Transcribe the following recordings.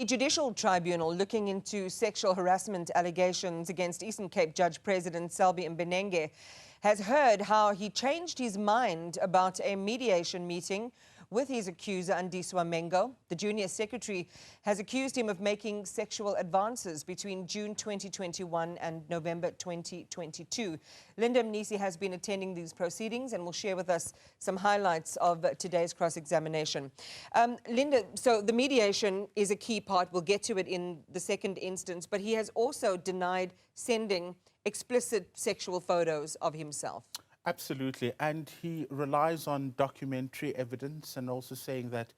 The judicial tribunal looking into sexual harassment allegations against Eastern Cape Judge President Selby Mbenenge has heard how he changed his mind about a mediation meeting with his accuser, Andiswa Mengo. The junior secretary has accused him of making sexual advances between June 2021 and November 2022. Linda Mnisi has been attending these proceedings and will share with us some highlights of today's cross-examination. Linda, so the mediation is a key part. We'll get to it in the second instance, but he has also denied sending explicit sexual photos of himself. Absolutely, and he relies on documentary evidence and also saying that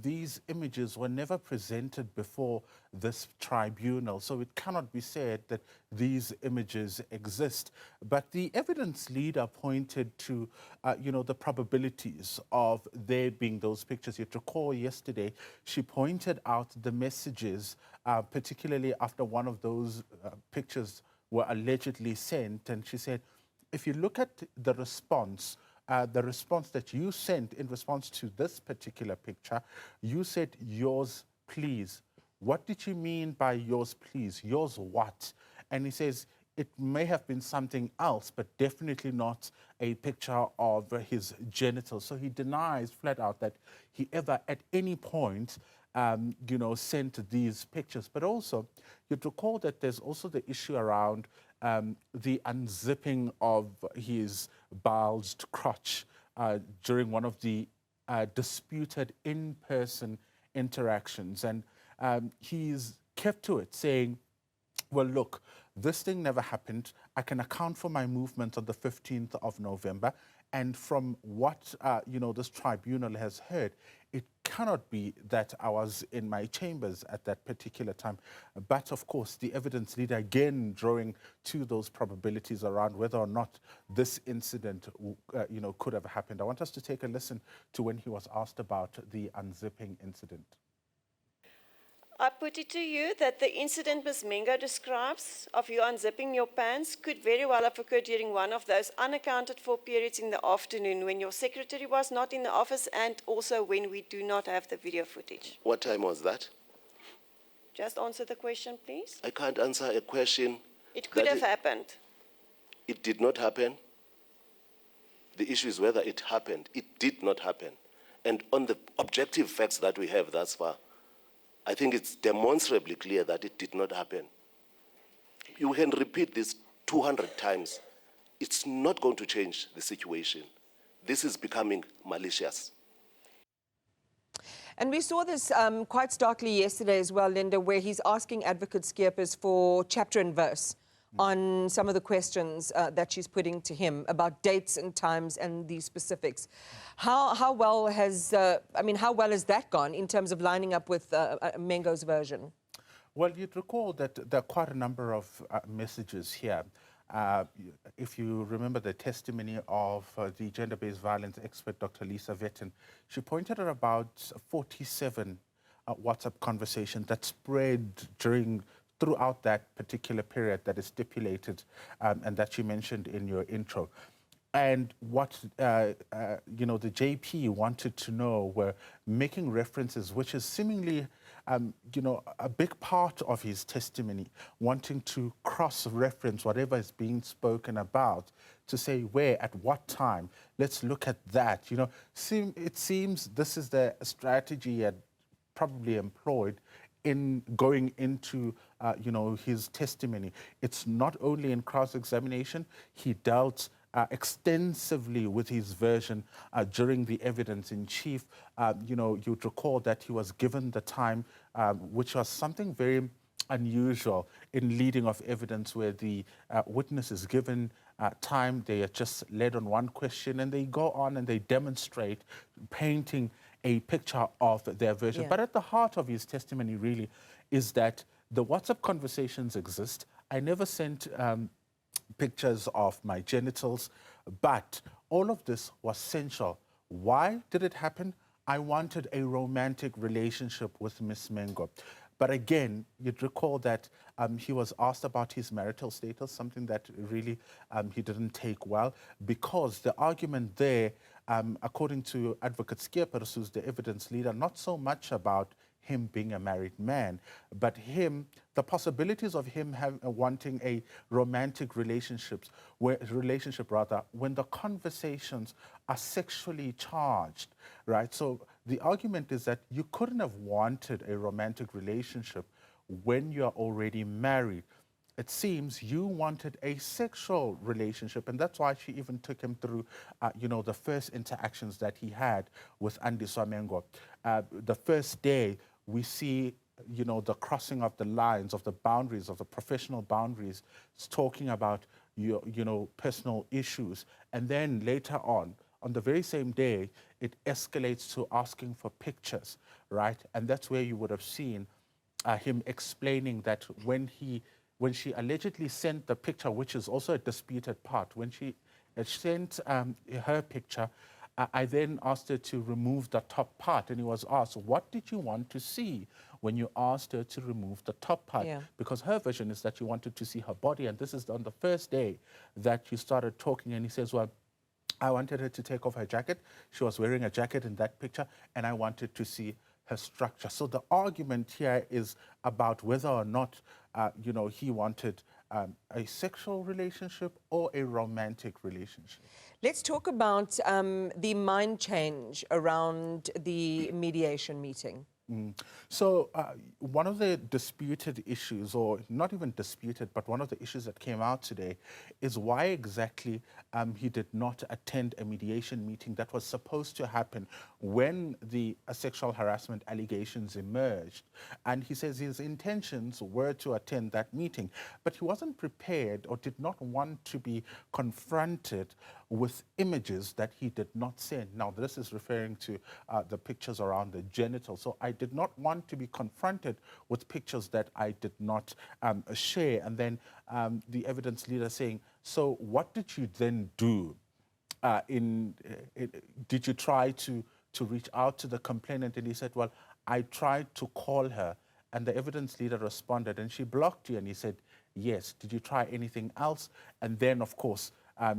these images were never presented before this tribunal, so it cannot be said that these images exist. But the evidence leader pointed to, the probabilities of there being those pictures. You'd recall yesterday, she pointed out the messages, particularly after one of those pictures were allegedly sent, and she said, if you look at the response that you sent in response to this particular picture, you said, yours, please. What did you mean by yours, please? Yours what? And he says, it may have been something else, but definitely not a picture of his genitals. So he denies flat out that he ever at any point sent these pictures. But also, you'd recall that there's also the issue around the unzipping of his bulged crotch during one of the disputed in-person interactions. And he's kept to it, saying, well, look, this thing never happened. I can account for my movement on the 15th of November. And from what, this tribunal has heard, it cannot be that I was in my chambers at that particular time. But of course, the evidence leader again drawing to those probabilities around whether or not this incident, could have happened. I want us to take a listen to when he was asked about the unzipping incident. I put it to you that the incident Ms. Mengo describes of you unzipping your pants could very well have occurred during one of those unaccounted for periods in the afternoon when your secretary was not in the office and also when we do not have the video footage. What time was that? Just answer the question, please. I can't answer a question. It could have happened. It did not happen. The issue is whether it happened. It did not happen. And on the objective facts that we have thus far, I think it's demonstrably clear that it did not happen. You can repeat this 200 times. It's not going to change the situation. This is becoming malicious. And we saw this quite starkly yesterday as well, Linda, where he's asking Advocate Skeepers for chapter and verse on some of the questions that she's putting to him about dates and times and the specifics. How well has that gone in terms of lining up with Mengo's version? Well, you'd recall that there are quite a number of messages here. If you remember the testimony of the gender-based violence expert, Dr. Lisa Vetten, she pointed at about 47 WhatsApp conversations that spread throughout that particular period that is stipulated and that you mentioned in your intro. And what, the JP wanted to know were making references, which is seemingly, a big part of his testimony, wanting to cross-reference whatever is being spoken about to say where, at what time. Let's look at that. It seems this is the strategy he had probably employed in going into, his testimony. It's not only in cross-examination, he dealt extensively with his version during the evidence in chief. You'd recall that he was given the time, which was something very unusual in leading of evidence, where the witness is given time, they are just led on one question and they go on and they demonstrate, painting a picture of their version. Yeah. But at the heart of his testimony really is that the WhatsApp conversations exist. I never sent pictures of my genitals, but all of this was sensual. Why did it happen? I wanted a romantic relationship with Ms. Mengo. But again, you'd recall that he was asked about his marital status, something that really he didn't take well, because the argument there, according to Advocate Skeepers, who's the evidence leader, not so much about him being a married man, but the possibilities of him wanting a romantic relationship, when the conversations are sexually charged, right? So the argument is that you couldn't have wanted a romantic relationship when you're already married. It seems you wanted a sexual relationship, and that's why she even took him through, the first interactions that he had with Andiswa Mengo. The first day, we see, the crossing of the lines, of the boundaries, of the professional boundaries, talking about, personal issues. And then later on the very same day, it escalates to asking for pictures, right? And that's where you would have seen him explaining that when she allegedly sent the picture, which is also a disputed part, when she sent her picture, I then asked her to remove the top part, and he was asked, what did you want to see when you asked her to remove the top part? Yeah. Because her version is that you wanted to see her body, and this is on the first day that you started talking, and he says, well, I wanted her to take off her jacket. She was wearing a jacket in that picture, and I wanted to see her structure. So the argument here is about whether or not, he wanted a sexual relationship or a romantic relationship. Let's talk about the mind change around the mediation meeting. So one of the disputed issues, or not even disputed, but one of the issues that came out today is why exactly he did not attend a mediation meeting that was supposed to happen when the sexual harassment allegations emerged. And he says his intentions were to attend that meeting, but he wasn't prepared or did not want to be confronted with images that he did not send. Now, this is referring to the pictures around the genitals. So I did not want to be confronted with pictures that I did not share. And then the evidence leader saying, so what did you then do? Did you try to reach out to the complainant? And he said, well, I tried to call her. And the evidence leader responded, and she blocked you. And he said, yes. Did you try anything else? And then, of course,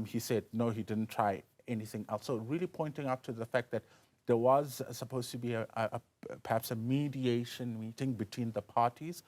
he said, no, he didn't try anything else. So really pointing out to the fact that there was supposed to be perhaps a mediation meeting between the parties,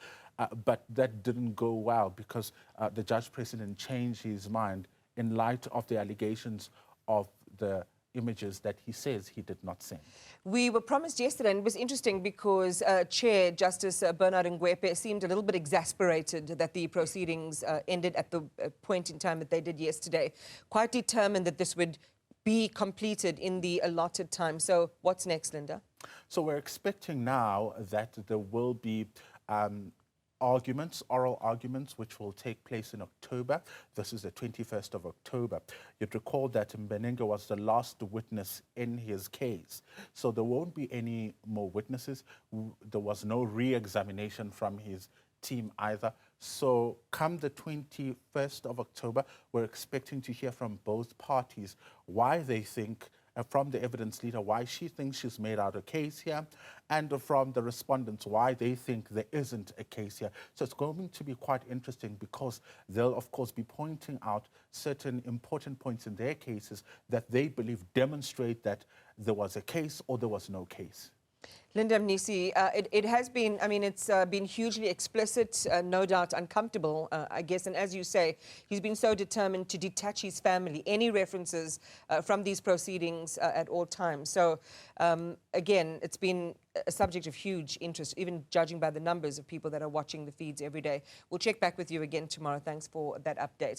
but that didn't go well because the judge president changed his mind in light of the allegations of the images that he says he did not send. We were promised yesterday, and it was interesting because Chair Justice Bernard Ngwepe seemed a little bit exasperated that the proceedings ended at the point in time that they did yesterday, quite determined that this would be completed in the allotted time. So what's next, Linda? So we're expecting now that there will be oral arguments, which will take place in October. This is the 21st of October. You'd recall that Mbenenge was the last witness in his case. So there won't be any more witnesses. There was no re-examination from his team either. So come the 21st of October, we're expecting to hear from both parties why they think, from the evidence leader, why she thinks she's made out a case here, and from the respondents, why they think there isn't a case here. So it's going to be quite interesting because they'll, of course, be pointing out certain important points in their cases that they believe demonstrate that there was a case or there was no case. Linda Mnisi, it has been, I mean, it's been hugely explicit, no doubt uncomfortable, I guess. And as you say, he's been so determined to detach his family, any references from these proceedings at all times. So, again, it's been a subject of huge interest, even judging by the numbers of people that are watching the feeds every day. We'll check back with you again tomorrow. Thanks for that update.